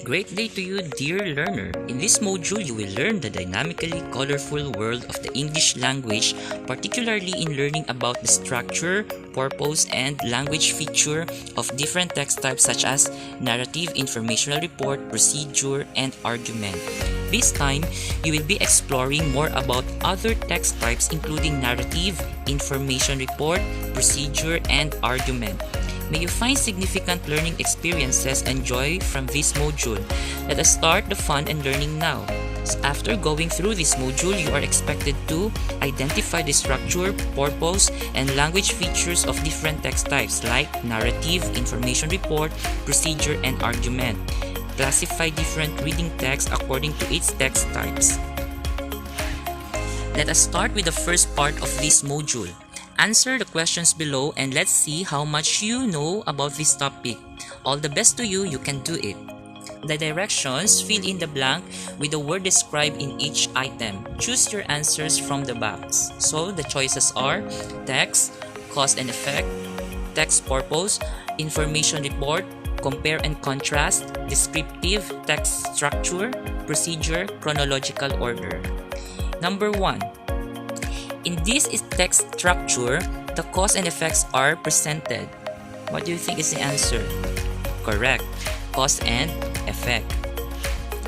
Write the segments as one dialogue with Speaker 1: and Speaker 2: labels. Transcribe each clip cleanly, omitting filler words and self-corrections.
Speaker 1: Great day to you, dear learner. In this module, you will learn the dynamically colorful world of the English language, particularly in learning about the structure, purpose, and language feature of different text types such as narrative, informational report, procedure, and argument. This time, you will be exploring more about other text types including narrative, information report, procedure, and argument. May you find significant learning experiences and joy from this module. Let us start the fun and learning now. After going through this module, you are expected to identify the structure, purpose, and language features of different text types like narrative, information report, procedure, and argument. Classify different reading texts according to its text types. Let us start with the first part of this module. Answer the questions below and let's see how much you know about this topic. All the best to you, you can do it. The directions, fill in the blank with the word described in each item. Choose your answers from the box. So the choices are text, cause and effect, text purpose, information report, compare and contrast, descriptive, text structure, procedure, chronological order. Number 1. In this text structure, the cause and effects are presented. What do you think is the answer? Correct. Cause and effect.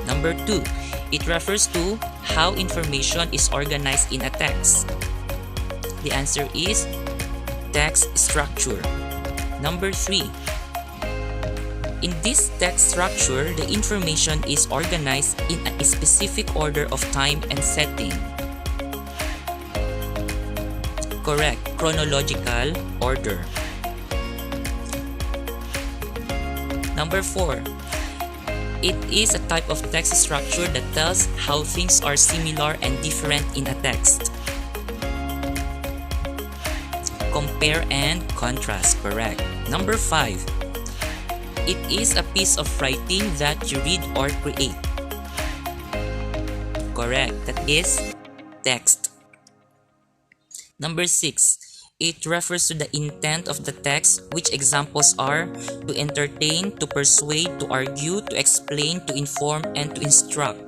Speaker 1: Number 2. It refers to how information is organized in a text. The answer is text structure. Number 3. In this text structure, the information is organized in a specific order of time and setting. Correct. Chronological order. Number 4. It is a type of text structure that tells how things are similar and different in a text. Compare and contrast. Correct. Number 5. It is a piece of writing that you read or create. Correct. That is text. Number 6. It refers to the intent of the text, which examples are to entertain, to persuade, to argue, to explain, to inform, and to instruct.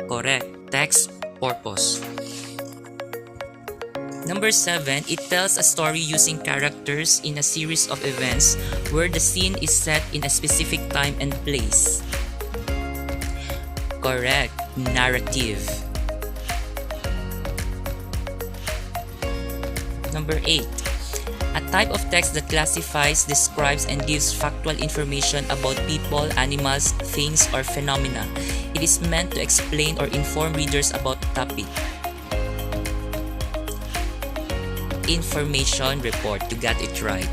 Speaker 1: Correct. Text purpose. Number 7. It tells a story using characters in a series of events where the scene is set in a specific time and place. Correct. Narrative. Number 8. A type of text that classifies, describes, and gives factual information about people, animals, things, or phenomena. It is meant to explain or inform readers about the topic. Information report. You got it right.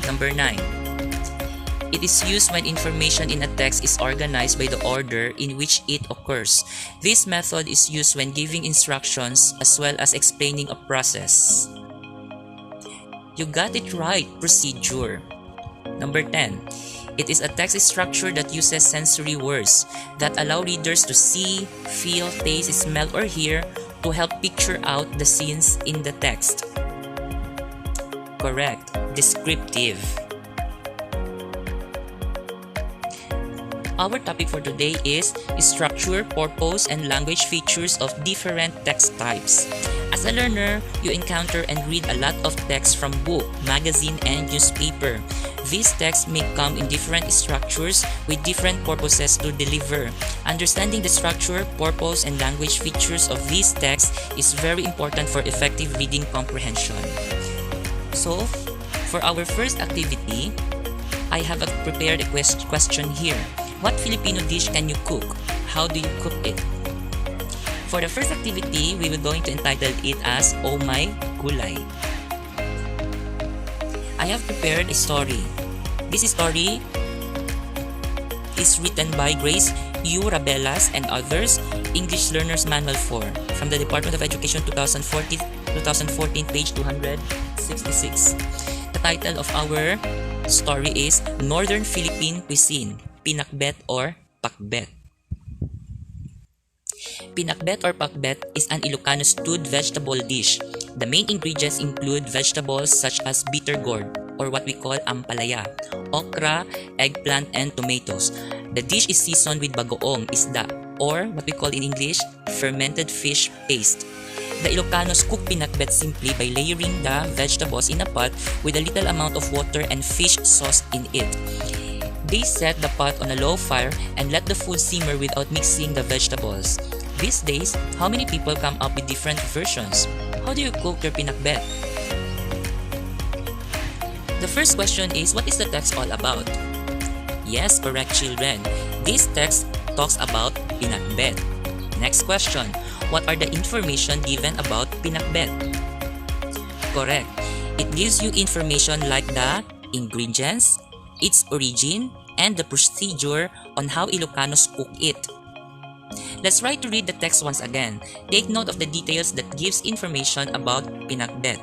Speaker 1: Number 9. It is used when information in a text is organized by the order in which it occurs. This method is used when giving instructions as well as explaining a process. You got it right. Procedure. Number 10. It is a text structure that uses sensory words that allow readers to see, feel, taste, smell, or hear to help picture out the scenes in the text. Correct. Descriptive. Our topic for today is structure, purpose, and language features of different text types. As a learner, you encounter and read a lot of text from book, magazine, and newspaper. These texts may come in different structures with different purposes to deliver. Understanding the structure, purpose, and language features of these texts is very important for effective reading comprehension. So, for our first activity, I have prepared a question here. What Filipino dish can you cook? How do you cook it? For the first activity, we will going to entitle it as Oh My Gulay. I have prepared a story. This story is written by Grace U. Rabelas and others, English Learner's Manual 4, from the Department of Education 2014, page 266. The title of our story is Northern Philippine Cuisine, Pinakbet or Pakbet. Pinakbet or pakbet is an Ilocano stewed vegetable dish. The main ingredients include vegetables such as bitter gourd, or what we call ampalaya, okra, eggplant, and tomatoes. The dish is seasoned with bagoong, isda, or what we call in English, fermented fish paste. The Ilocanos cook pinakbet simply by layering the vegetables in a pot with a little amount of water and fish sauce in it. They set the pot on a low fire and let the food simmer without mixing the vegetables. These days, how many people come up with different versions? How do you cook your pinakbet? The first question is, what is the text all about? Yes, correct, children. This text talks about pinakbet. Next question, what are the information given about pinakbet? Correct. It gives you information like the ingredients, its origin, and the procedure on how Ilocanos cook it. Let's try to read the text once again. Take note of the details that gives information about pinakbet.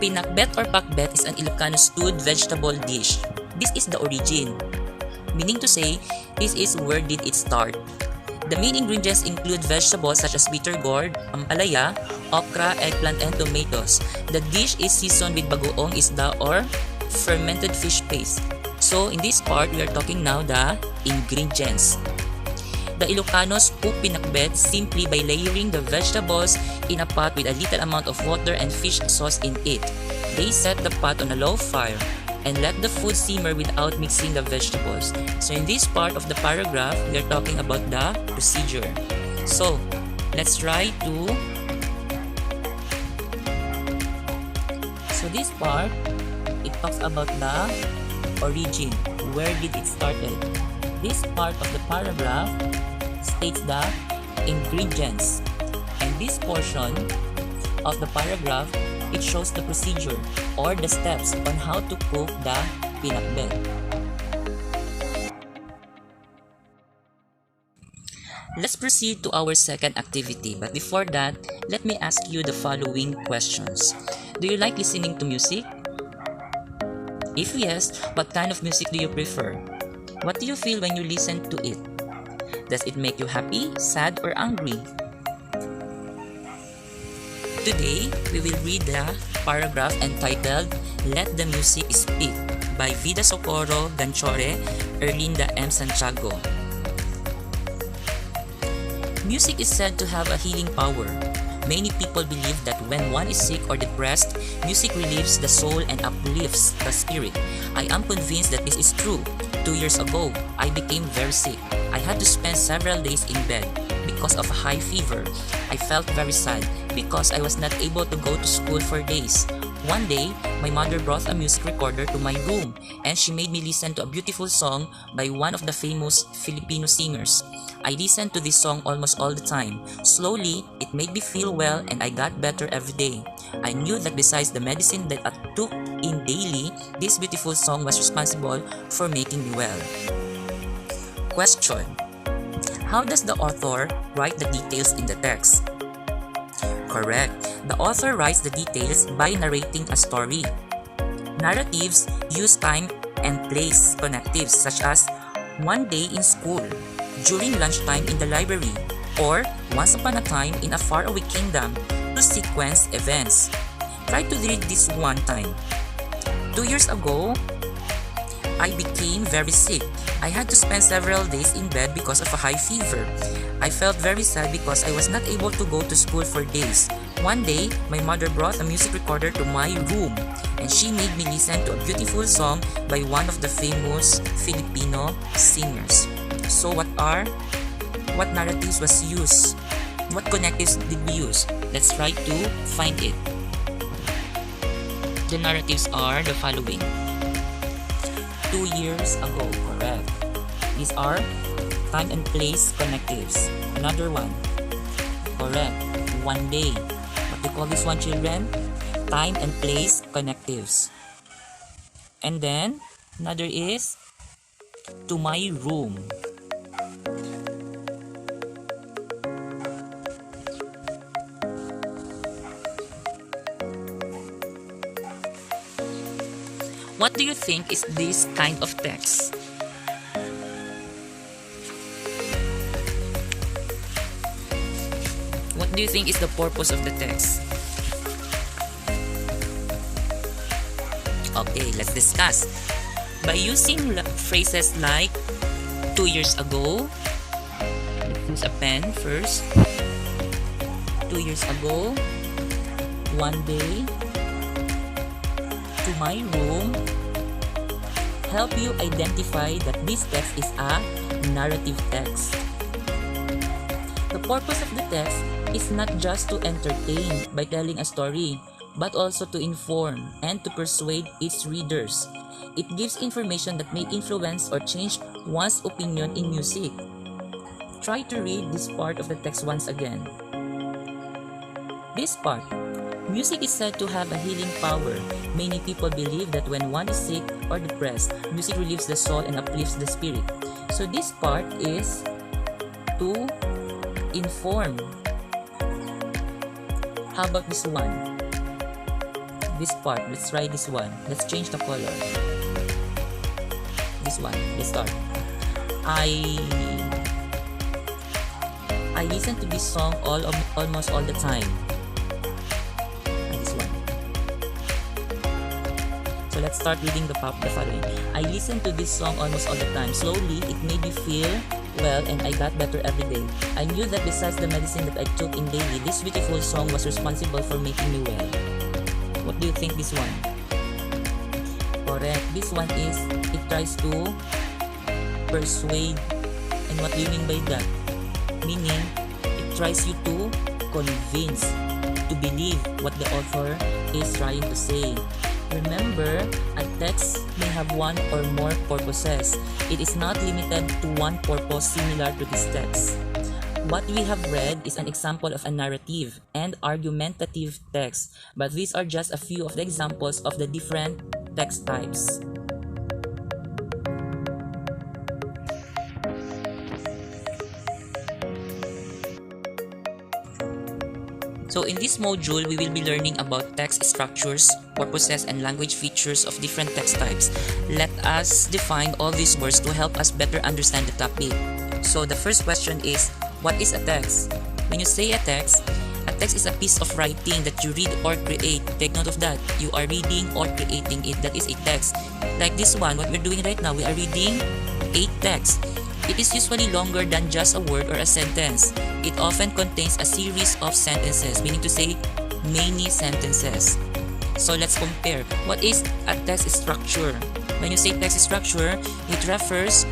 Speaker 1: Pinakbet or pakbet is an Ilocano stewed vegetable dish. This is the origin, meaning to say, this is where did it start. The main ingredients include vegetables such as bitter gourd, ampalaya, okra, eggplant, and tomatoes. The dish is seasoned with bagoong isda or fermented fish paste. So in this part, we are talking now the ingredients. The Ilocanos cook pinakbet simply by layering the vegetables in a pot with a little amount of water and fish sauce in it. They set the pot on a low fire and let the food simmer without mixing the vegetables. So in this part of the paragraph, we are talking about the procedure. So let's try to... So this part, it talks about the origin. Where did it started? This part of the paragraph states the ingredients. And this portion of the paragraph, it shows the procedure or the steps on how to cook the pinakbet. Let's proceed to our second activity, but before that, let me ask you the following questions. Do you like listening to music? If yes, what kind of music do you prefer? What do you feel when you listen to it? Does it make you happy, sad, or angry? Today, we will read the paragraph entitled Let the Music Speak by Vida Socorro Ganchore, Erlinda M. Santiago. Music is said to have a healing power. Many people believe that when one is sick or depressed, music relieves the soul and uplifts the spirit. I am convinced that this is true. 2 years ago, I became very sick. I had to spend several days in bed because of a high fever. I felt very sad because I was not able to go to school for days. One day, my mother brought a music recorder to my room and she made me listen to a beautiful song by one of the famous Filipino singers. I listened to this song almost all the time. Slowly, it made me feel well and I got better every day. I knew that besides the medicine that I took in daily, this beautiful song was responsible for making me well. Question: how does the author write the details in the text? Correct. The author writes the details by narrating a story. Narratives use time and place connectives such as one day in school, during lunchtime in the library, or once upon a time in a faraway kingdom to sequence events. Try to read this one time. 2 years ago, I became very sick. I had to spend several days in bed because of a high fever. I felt very sad because I was not able to go to school for days. One day, my mother brought a music recorder to my room and she made me listen to a beautiful song by one of the famous Filipino singers. So what narratives was used? What connectives did we use? Let's try to find it. The narratives are the following. 2 years ago, correct. These are time and place connectives. Another one, correct. One day. What do you call this one, children? Time and place connectives. And then, another is to my room. What do you think is this kind of text? What do you think is the purpose of the text? Okay, let's discuss. By using phrases like 2 years ago, let's use a pen first. 2 years ago, one day, to my room, help you identify that this text is a narrative text. The purpose of the text is not just to entertain by telling a story, but also to inform and to persuade its readers. It gives information that may influence or change one's opinion in music. Try to read this part of the text once again. This part. Music is said to have a healing power. Many people believe that when one is sick or depressed, music relieves the soul and uplifts the spirit. So this part is to inform. How about this one? This part, let's try this one. Let's change the color. This one, let's start. I listen to this song almost all the time. This one. So let's start reading the following. I listen to this song almost all the time. Slowly, it made me feel well and I got better every day. I knew that besides the medicine that I took in daily, this beautiful song was responsible for making me well. What do you think this one? Correct. This one is, it tries to persuade. And what do you mean by that? Meaning, it tries you to convince, to believe what the author is trying to say. Remember, a text may have one or more purposes. It is not limited to one purpose similar to this text. What we have read is an example of a narrative and argumentative text, but these are just a few of the examples of the different text types. So in this module, we will be learning about text structures, purposes, and language features of different text types. Let us define all these words to help us better understand the topic. So the first question is, what is a text? When you say a text is a piece of writing that you read or create. Take note of that. You are reading or creating it. That is a text. Like this one, what we're doing right now, we are reading a text. It is usually longer than just a word or a sentence. It often contains a series of sentences, meaning to say many sentences. So let's compare. What is a text structure? When you say text structure, it refers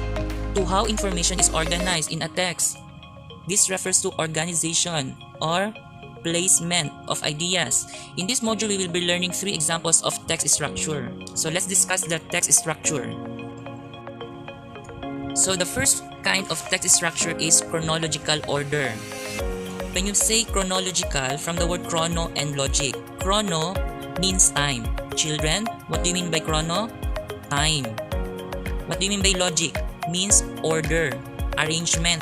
Speaker 1: to how information is organized in a text. This refers to organization or placement of ideas. In this module, we will be learning 3 examples of text structure. So let's discuss the text structure. So the first kind of text structure is chronological order. When you say chronological, from the word chrono and logic. Chrono means time. Children, what do you mean by chrono? Time. What do you mean by logic? Means order, arrangement.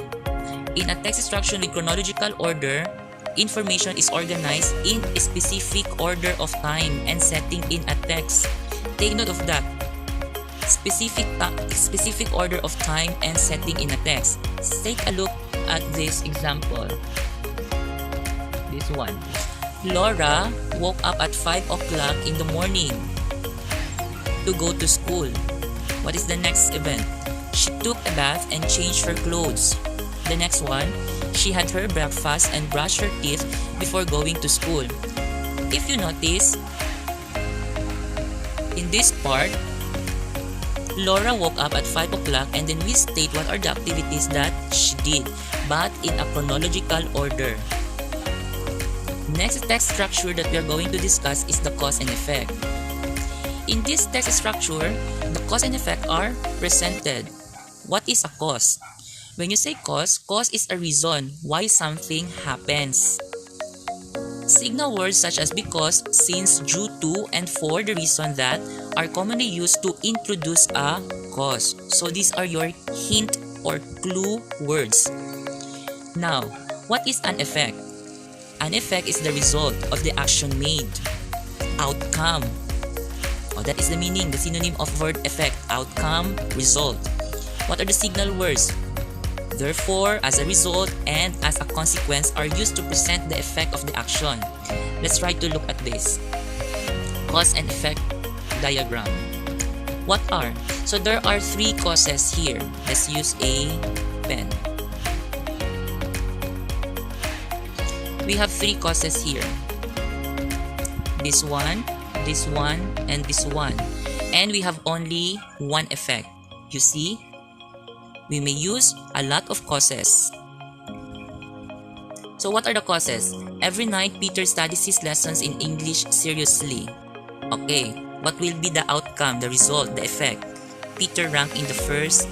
Speaker 1: In a text structure with chronological order, information is organized in a specific order of time and setting in a text. Take note of that. Specific order of time and setting in a text. Take a look at this example. This one. Laura woke up at 5 o'clock in the morning to go to school. What is the next event? She took a bath and changed her clothes. The next one, she had her breakfast and brushed her teeth before going to school. If you notice, in this part, Laura woke up at 5 o'clock and then we state what are the activities that she did, but in a chronological order. Next text structure that we are going to discuss is the cause and effect. In this text structure, the cause and effect are presented. What is a cause? When you say cause is a reason why something happens. Signal words such as because, since, due to, and for the reason that are commonly used to introduce a cause. So these are your hint or clue words. Now, what is an effect? An effect is the result of the action made. Outcome. That is the meaning, the synonym of word effect. Outcome, result. What are the signal words? therefore, as a result, and as a consequence are used to present the effect of the action. Let's try to look at this. Cause and effect diagram. What are? So there are three causes here. Let's use a pen. We have three causes here. This one, and this one. And we have only one effect. You see? We may use a lot of causes. So what are the causes? Every night, Peter studies his lessons in English seriously. Okay, what will be the outcome, the result, the effect? Peter ranked first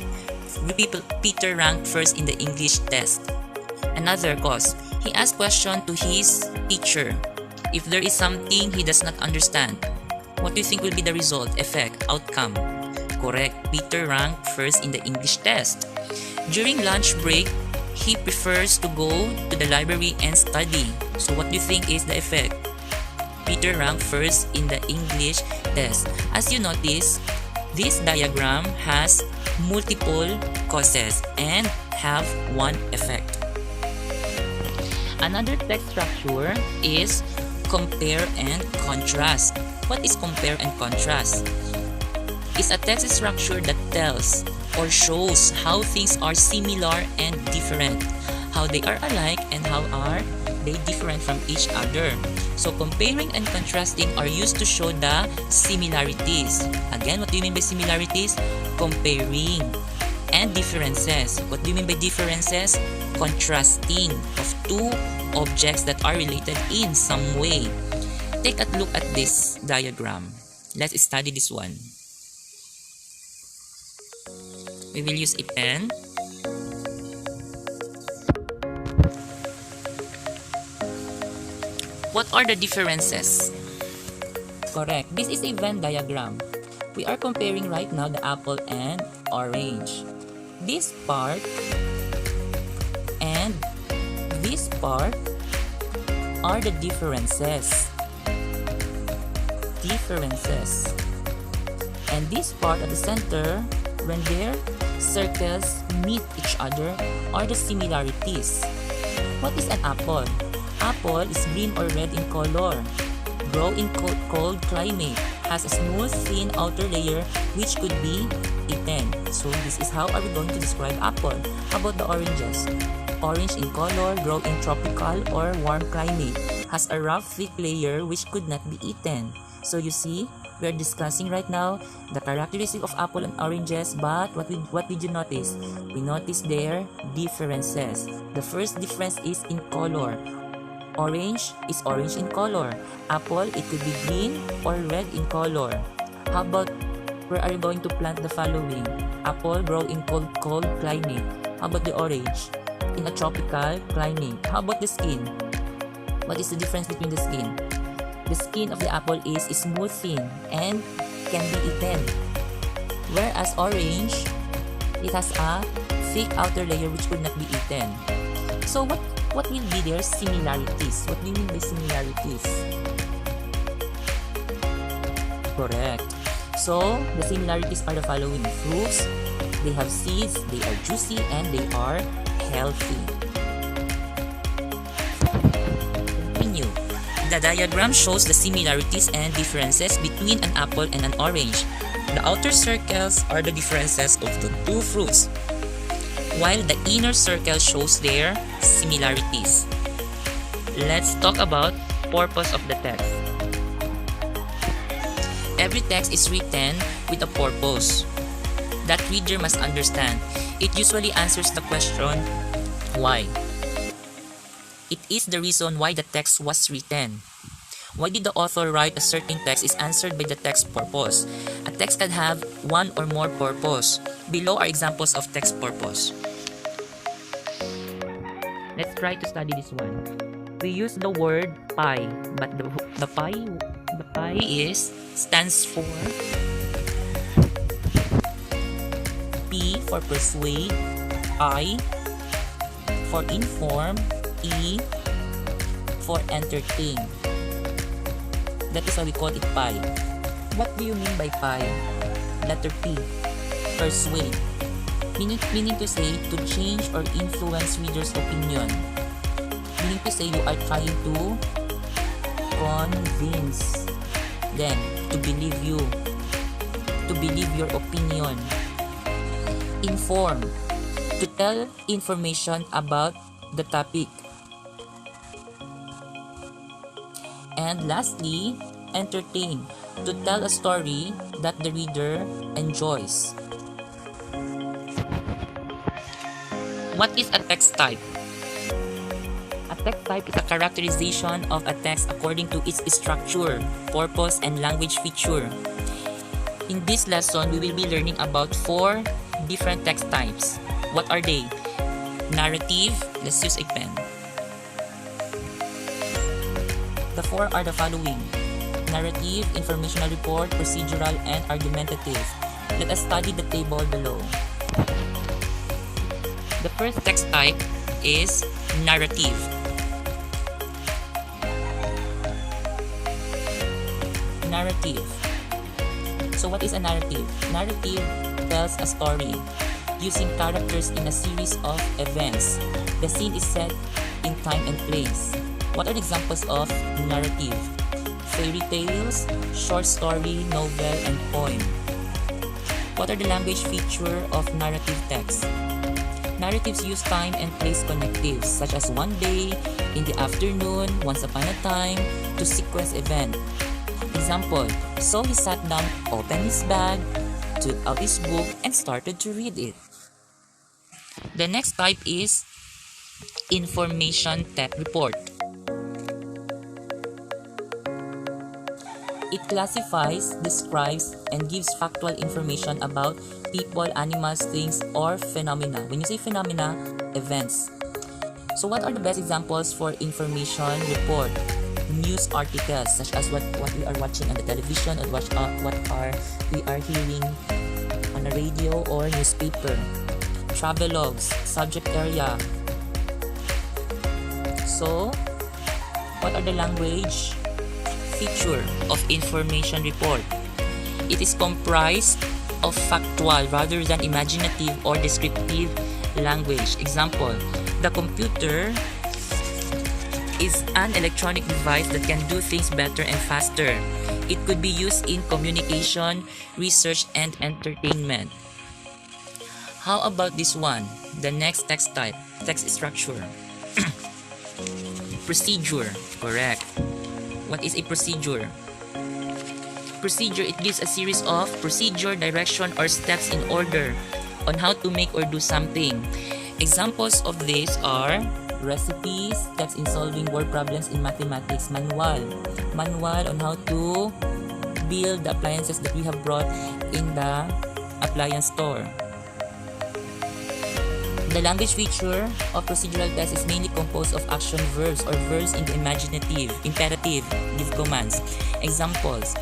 Speaker 1: in the English test. Another cause, he asked questions to his teacher. If there is something he does not understand, what do you think will be the result, effect, outcome? Correct, Peter ranked first in the English test. During lunch break, he prefers to go to the library and study. So what do you think is the effect? Peter ranked first in the English test. As you notice, this diagram has multiple causes and have one effect. Another text structure is compare and contrast. What is compare and contrast? It's a text structure that tells or shows how things are similar and different, how they are alike and how are they different from each other. So comparing and contrasting are used to show the similarities. Again, what do you mean by similarities? Comparing. And differences. What do you mean by differences? Contrasting of two objects that are related in some way. Take a look at this diagram. Let's study this one. We will use a pen. What are the differences? Correct. This is a Venn diagram. We are comparing right now the apple and orange. This part and this part are the differences. And this part at the center, when their circles meet each other, are the similarities. What is an apple? Apple is green or red in color, grow in cold climate, has a smooth thin outer layer which could be eaten. So this is how are we going to describe apple. How about the oranges? Orange in color, grow in tropical or warm climate, has a rough thick layer which could not be eaten. So you see, we are discussing right now the characteristic of apple and oranges, but what did you notice? We noticed their differences. The first difference is in color. Orange is orange in color. Apple, it could be green or red in color. How about, where are you going to plant the following? Apple grow in cold climate. How about the orange? In a tropical climate. How about the skin? What is the difference between the skin? The skin of the apple is smooth thin and can be eaten. Whereas orange, it has a thick outer layer which could not be eaten. So what will be their similarities? What do you mean by similarities? Correct. So the similarities are the following. Fruits, they have seeds, they are juicy, and they are healthy. Continue. The diagram shows the similarities and differences between an apple and an orange. The outer circles are the differences of the two fruits, while the inner circle shows their similarities. Let's talk about purpose of the text. Every text is written with a purpose that reader must understand. It usually answers the question, why? It is the reason why the text was written. Why did the author write a certain text is answered by the text purpose. A text can have one or more purpose. Below are examples of text purpose. Let's try to study this one. We use the word pie, but the pie stands for P for persuade, I for inform, E for entertain. That is why we call it pie. What do you mean by pie? Letter P, persuade. Meaning to say, to change or influence readers' opinion. Meaning to say, you are trying to convince them to believe you, to believe your opinion. Inform, to tell information about the topic. And lastly, entertain, to tell a story that the reader enjoys. What is a text type? A text type is a characterization of a text according to its structure, purpose, and language feature. In this lesson, we will be learning about 4 different text types. What are they? Narrative. Let's use a pen. The 4 are the following: narrative, informational report, procedural, and argumentative. Let us study the table below. The first text type is narrative. Narrative. So what is a narrative? Narrative tells a story using characters in a series of events. The scene is set in time and place. What are the examples of narrative? Fairy tales, short story, novel, and poem. What are the language feature of narrative text? Narratives use time and place connectives such as one day, in the afternoon, once upon a time, to sequence event. Example, so he sat down, opened his bag, took out his book, and started to read it. The next type is information text report. It classifies, describes, and gives factual information about people, animals, things, or phenomena. When you say phenomena, events. So what are the best examples for information report? News articles, such as what we are watching on the television, or what we are hearing on the radio or newspaper. Travelogues, subject area. So, what are the language feature of information report? It is comprised of factual rather than imaginative or descriptive language. Example, the computer is an electronic device that can do things better and faster. It could be used in communication, research, and entertainment. How about this one? The next text type, text structure. Procedure, correct. What is a procedure? Procedure, it gives a series of procedure, direction, or steps in order on how to make or do something. Examples of this are recipes, steps in solving word problems in mathematics, manual on how to build the appliances that we have brought in the appliance store. The language feature of procedural text is mainly composed of action verbs or verbs in the imperative, give commands. Examples.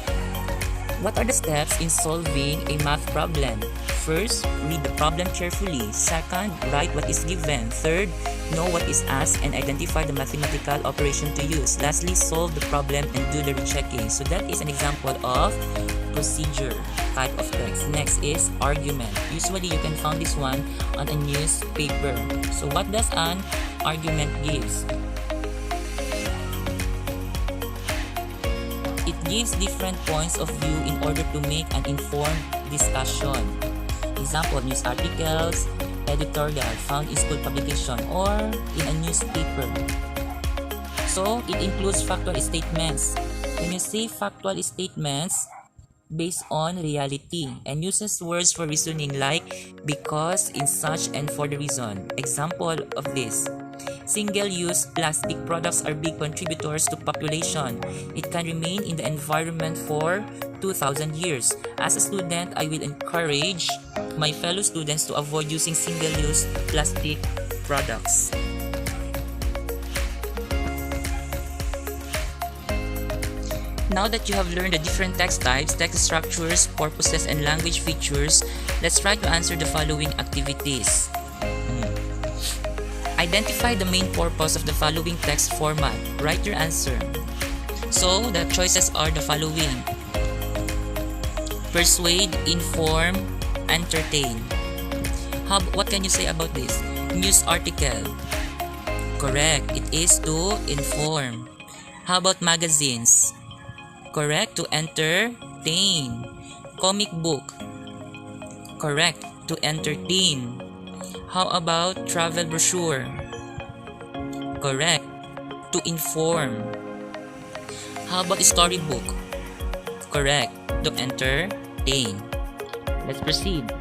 Speaker 1: What are the steps in solving a math problem? First, read the problem carefully. Second, write what is given. Third, know what is asked and identify the mathematical operation to use. Lastly, solve the problem and do the rechecking. So that is an example of procedure type of text. Next is argument. Usually you can find this one on a newspaper. So what does an argument gives? It gives different points of view in order to make an informed discussion. Example, news articles, editorial found in school publication or in a newspaper. So it includes factual statements. When you say factual statements, based on reality, and uses words for reasoning like because, in such, and for the reason. Example of this: single-use plastic products are big contributors to population. It can remain in the environment for 2,000 years. As a student, I will encourage my fellow students to avoid using single-use plastic products. Now that you have learned the different text types, text structures, purposes, and language features, let's try to answer the following activities. Identify the main purpose of the following text format. Write your answer. So, the choices are the following: persuade, inform, entertain. What can you say about this? News article. Correct. It is to inform. How about magazines? Correct. To entertain. Comic book. Correct. To entertain. How about travel brochure? Correct. To inform. How about storybook? Correct. To entertain. Let's proceed.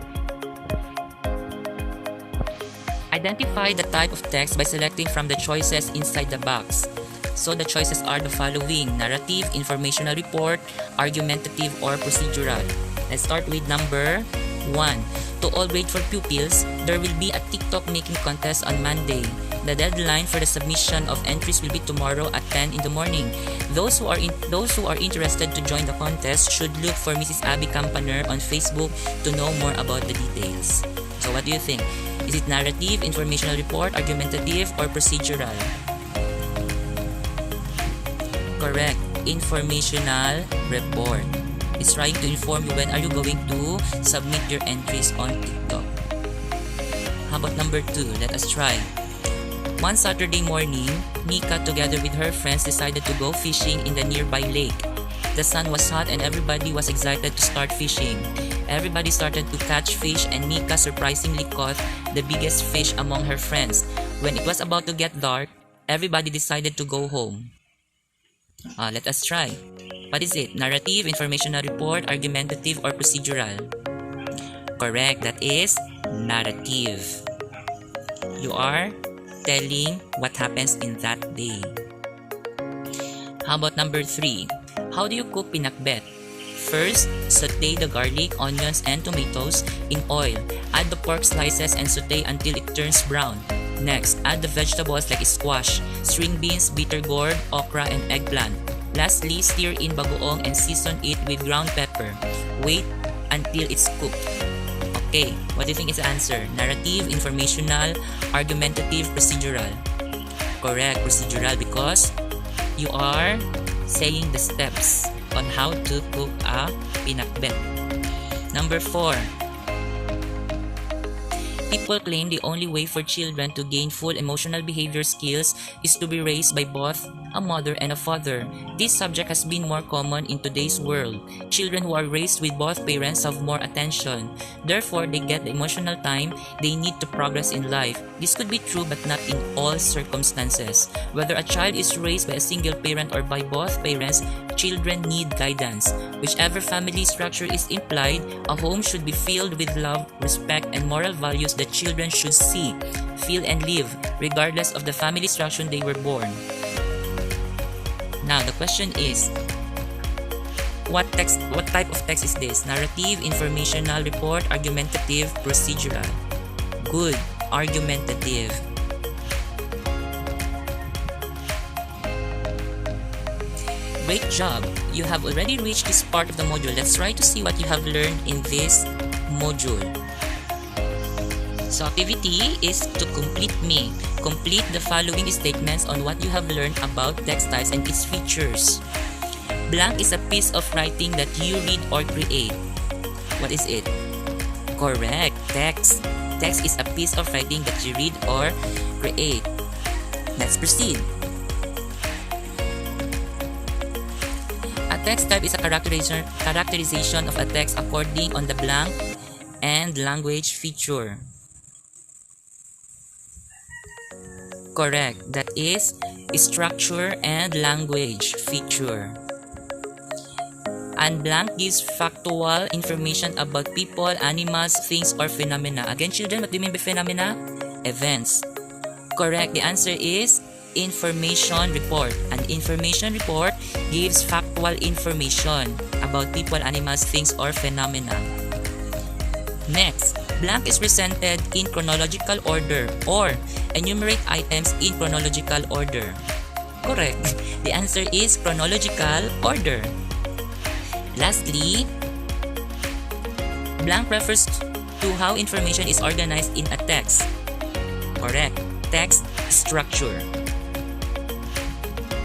Speaker 1: Identify the type of text by selecting from the choices inside the box. So the choices are the following: narrative, informational report, argumentative, or procedural. Let's start with number 1. To all grade 4 pupils, there will be a TikTok making contest on Monday. The deadline for the submission of entries will be tomorrow at 10 in the morning. Those who are interested to join the contest should look for Mrs. Abby Campaner on Facebook to know more about the details. So what do you think? Is it narrative, informational report, argumentative, or procedural? Correct. Informational report. It's trying to inform you when are you going to submit your entries on TikTok. How about number 2? Let us try. One Saturday morning, Mika together with her friends decided to go fishing in the nearby lake. The sun was hot and everybody was excited to start fishing. Everybody started to catch fish and Mika surprisingly caught the biggest fish among her friends. When it was about to get dark, everybody decided to go home. Let us try. What is it? Narrative, informational report, argumentative, or procedural? Correct. That is narrative. You are telling what happens in that day. How about number 3? How do you cook pinakbet? First, saute the garlic, onions, and tomatoes in oil. Add the pork slices and saute until it turns brown. Next, add the vegetables like squash, string beans, bitter gourd, okra, and eggplant. Lastly, stir in bagoong and season it with ground pepper. Wait until it's cooked. Okay, what do you think is the answer? Narrative, informational, argumentative, procedural? Correct, procedural, because you are saying the steps on how to cook a pinakbet. Number 4. People claim the only way for children to gain full emotional behavior skills is to be raised by both a mother and a father. This subject has been more common in today's world. Children who are raised with both parents have more attention. Therefore, they get the emotional time they need to progress in life. This could be true but not in all circumstances. Whether a child is raised by a single parent or by both parents, children need guidance. Whichever family structure is implied, a home should be filled with love, respect, and moral values that children should see, feel, and live, regardless of the family structure they were born. Now, the question is, what type of text is this? Narrative, informational report, argumentative, procedural? Good, argumentative. Great job! You have already reached this part of the module. Let's try to see what you have learned in this module. So activity is to complete me. Complete the following statements on what you have learned about text types and its features. Blank is a piece of writing that you read or create. What is it? Correct. Text. Text is a piece of writing that you read or create. Let's proceed. A text type is a characterization of a text according on the blank and language feature. Correct. That is structure and language feature. And blank gives factual information about people, animals, things, or phenomena. Again, children, what do you mean by phenomena? Events. Correct. The answer is information report. An information report gives factual information about people, animals, things, or phenomena. Next, blank is presented in chronological order or enumerate items in chronological order. Correct. The answer is chronological order. Lastly, blank refers to how information is organized in a text. Correct. Text structure.